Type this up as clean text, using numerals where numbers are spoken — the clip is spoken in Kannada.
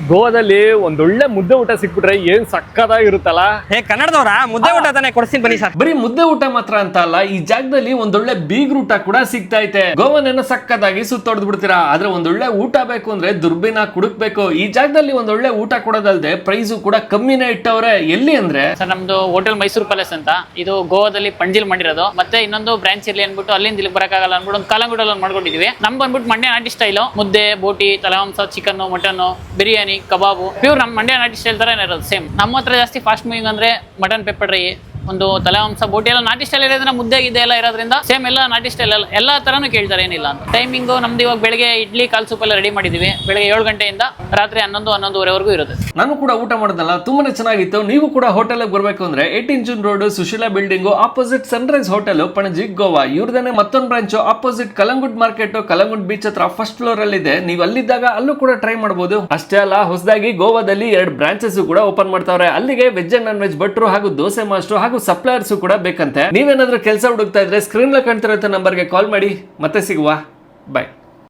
ಗೋವಾದಲ್ಲಿ ಒಂದೊಳ್ಳೆ ಮುದ್ದೆ ಊಟ ಸಿಕ್ಬಿಟ್ರೆ ಏನ್ ಸಕ್ಕತ್ತಾಗಿರುತ್ತಲ್ಲ. ಕನ್ನಡದವರ ಮುದ್ದೆ ಊಟ ತಾನೇ ಕೊಡ್ತೀನಿ ಬನ್ನಿ ಸರ್. ಬರೀ ಮುದ್ದೆ ಊಟ ಮಾತ್ರ ಅಂತ ಅಲ್ಲ, ಈ ಜಾಗದಲ್ಲಿ ಒಂದೊಳ್ಳೆ ಬೀಗ್ರ ಊಟ ಕೂಡ ಸಿಗ್ತಾ ಐತೆ. ಗೋವಾನ ಸಕ್ಕತ್ತಾಗಿ ಸುತ್ತೊಡ್ದು ಬಿಡ್ತೀರಾ, ಆದ್ರೆ ಒಂದೊಳ್ಳೆ ಊಟ ಬೇಕು ಅಂದ್ರೆ ದುರ್ಬಿನ ಕುಡುಕ್ಬೇಕು. ಈ ಜಾಗದಲ್ಲಿ ಒಂದೊಳ್ಳೆ ಊಟ ಕೊಡೋದಲ್ದೆ ಪ್ರೈಸು ಕೂಡ ಕಮ್ಮಿನೇ ಇಟ್ಟವ್ರೆ. ಎಲ್ಲಿ ಅಂದ್ರೆ ಸರ್ ನಮ್ದು ಹೋಟೆಲ್ ಮೈಸೂರು ಪ್ಯಾಲೇಸ್ ಅಂತ, ಇದು ಗೋವಾದಲ್ಲಿ ಪಂಜಿಲ್ ಮಾಡಿರೋದು. ಮತ್ತೆ ಇನ್ನೊಂದು ಬ್ರಾಂಚ್ ಇಲ್ಲಿ ಅನ್ಬಿಟ್ಟು ಅಲ್ಲಿಂದ ಇಲ್ಲಿ ಬರಕ್ಕಾಗಲ್ಲ ಅನ್ಬಿಟ್ಟು ಒಂದು ಕಾಲಂಗುಡಲ್ಲಿ ಒಂದು ಮಾಡ್ಕೊಂಡಿದೀವಿ. ನಮ್ ಬಂದ್ಬಿಟ್ಟು ಮಂಡ್ಯ ನಾಟಿ ಸ್ಟೈಲು ಮುದ್ದೆ, ಬೋಟಿ, ತಲೆಮಾಂಸ, ಚಿಕನ್, ಮಟನ್, ಬಿರಿಯಾನಿ, ಕಬಾಬು ಪ್ಯೂರ್ ನಮ್ಮ ಮಂಡ್ಯ ನಾಟಿ ಸ್ಟೈಲ್ ತರ ಇರೋದು ಸೇಮ್. ನಮ್ಮ ಹತ್ರ ಜಾಸ್ತಿ ಫಾಸ್ಟ್ ಮೂವಿಂಗ್ ಅಂದ್ರೆ ಮಟನ್ ಪೆಪ್ಪರ್ ಡ್ರೈ, ಒಂದು ತಲೆಮಾಂಸ, ಬೋಟಿ ಎಲ್ಲ ನಾಟಿ ಸ್ಟೈಲ್ ಇರೋದ್ರಿಂದ ಮುದ್ದೆ ಗಿದೆ ಎಲ್ಲ ಇರೋದ್ರಿಂದ ಸೇಮ್ ಎಲ್ಲ ನಾಟಿ ಸ್ಟೈಲ್ ಎಲ್ಲ ತರನು ಕೇಳ್ತಾರೆ, ಏನಿಲ್ಲ ಅಂತ. ಟೈಮಿಂಗು ನಮ್ದು ಇವಾಗ ಬೆಳಗ್ಗೆ ಇಡ್ಲಿ ಕಾಲ್ ಸೂಪ್ ಎಲ್ಲ ರೆಡಿ ಮಾಡಿದೀವಿ. ಬೆಳಗ್ಗೆ 7 ಗಂಟೆಯಿಂದ ರಾತ್ರಿ 11-11:30 ಇರುತ್ತೆ. ನಾನು ಕೂಡ ಊಟ ಮಾಡೋದಲ್ಲ, ತುಂಬಾನೇ ಚೆನ್ನಾಗಿತ್ತು. ನೀವು ಕೂಡ ಹೋಟೆಲ್ ಬರ್ಬೇಕು ಅಂದ್ರೆ 18 June road Sushila building opposite sunrise hotel, Panaji, Goa. ಇವ್ರದೇನೆ ಮತ್ತೊಂದು branch opposite Calangute market, Calangute beach ಹತ್ರ ಫಸ್ಟ್ ಫ್ಲೋರ್ ಅಲ್ಲಿ ಇದೆ. ನೀವು ಅಲ್ಲಿದ್ದಾಗ ಅಲ್ಲೂ ಕೂಡ ಟ್ರೈ ಮಾಡಬಹುದು. ಅಷ್ಟೇ ಅಲ್ಲ, ಹೊಸದಾಗಿ ಗೋವಾದಲ್ಲಿ 2 ಬ್ರಾಂಚಸ್ ಕೂಡ ಓಪನ್ ಮಾಡ್ತಾವ್ರೆ. ಅಲ್ಲಿಗೆ ವೆಜ್ ಅಂಡ್ ನಾನ್ ವೆಜ್ ಭಟ್ರು ಹಾಗೂ ದೋಸೆ ಮಾಸ್ಟರ್ ಹಾಗೂ ಸಪ್ಲೈಯರ್ಸ್ ಕೂಡ ಬೇಕಂತೆ. ನೀವೇನಾದ್ರೂ ಕೆಲಸ ಹುಡುಕ್ತಾ ಇದ್ರೆ ಸ್ಕ್ರೀನ್ ಅಲ್ಲಿ ಕಾಣ್ತಿರೋ ನಂಬರ್ಗೆ ಕಾಲ್ ಮಾಡಿ. ಮತ್ತೆ ಸಿಗುವ. ಬಾಯ್.